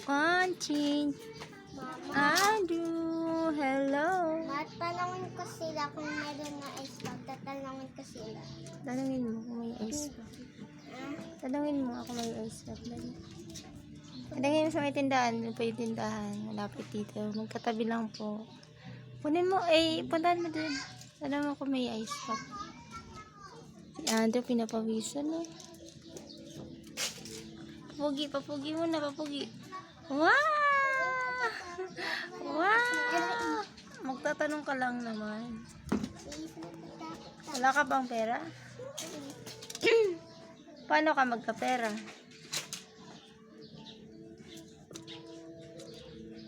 Wanching. Adu. Hello. Matanongin ko sila kung meron na ice pack. Tatanongin ko sila. Tanungin mo kung may ice pack. Tanungin mo ako may ice pack. Tanungin mo sa may tindahan. May pa yung tindahan. Malapit dito. Magkatabi lang po. Kunin mo. Puntahan mo dun. Tanungin mo kung may ice pack. Si Andrew pinapawisan no. Papugi mo na, papugi. Wow! Wow! Magtatanong ka lang naman. Wala ka bang pera? Paano ka magkapera?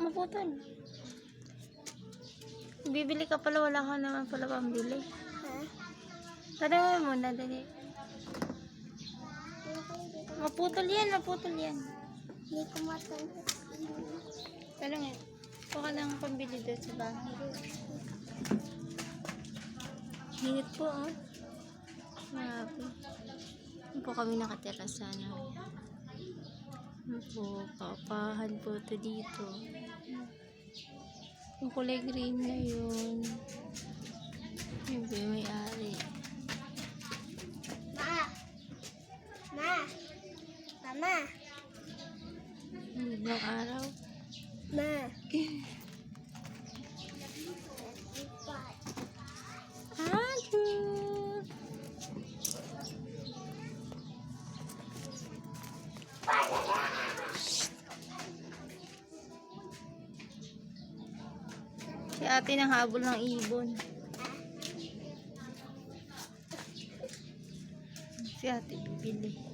Maputol. Bibili ka pala, wala ka naman pala pambili. Tanongin mo na, dali. Maputol yan. Hindi ko matanong. Talangin. Ito ka lang pambili doon sa bahay. Hinit po, oh. Grabe. Ano po kami nakatira sana. Ano po, papahan po ito dito. Yung kulay green na yun. Yung may-ari. Mama. Ibang araw. Ma. Aduh. Si ate nang habol ng ibon. Si ate pipili.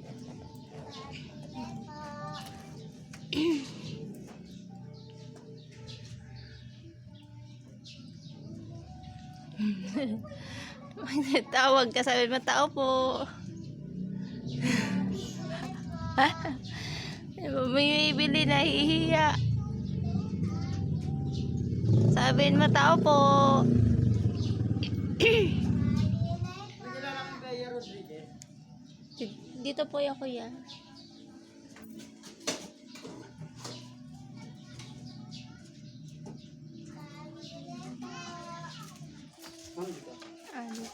Tawag ka, sabi mo, tao po. May bibili na hihiya. Sabihin mo, tao po. Dito po yung kuya. Ano?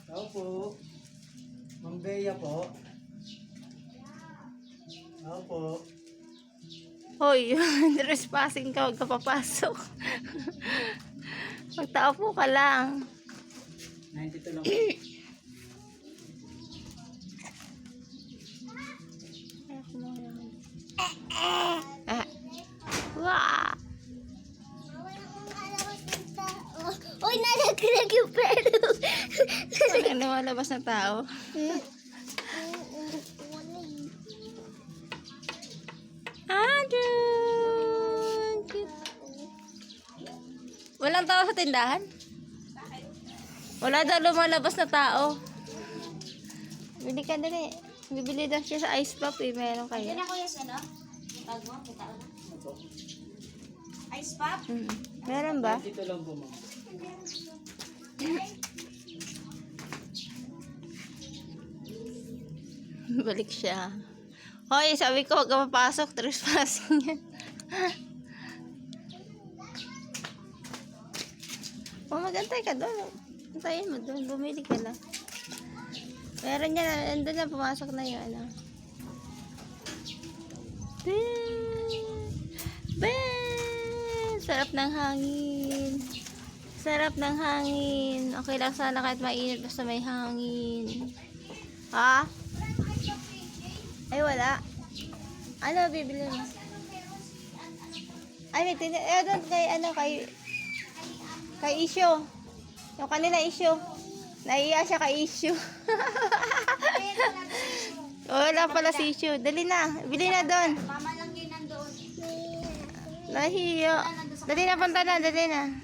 Tao po. Mang Bea po. Tao po. Hoy, trespassing ka, huwag ka papasok. Magtao po ka lang. 92 lang. Wah! Uy, nalaglag yung pelo. Walang lumalabas na tao. Aduh! Walang tao sa tindahan? Wala daw lumalabas na tao. Bili ka dali. Bibili daw siya sa ice pop eh. Meron kayo. Yan ako yung ano? Tag mo, kita na. Ice pop? Meron ba? 92 lang po, ma'am. Balik siya. Hoy, sabi ko huwag ka papasok. Trespassing yan. Magantay ka doon. Antayin mo doon. Bumili ka lang. Meron yan. Andun na. Pumasok na yung ano. Sarap ng hangin. Sarap ng hangin. Okay lang sana kahit mainit basta may hangin. Ha? Ay, wala. Ano bibili mo? Ay, may doon kay, ano, kay issue. Yung kanila issue. Naiiya siya kay issue. Wala pala si issue. Dali na. Bili na doon. Mama lang yun nandoon. Nahiyo. Dali na, punta na. Dali na.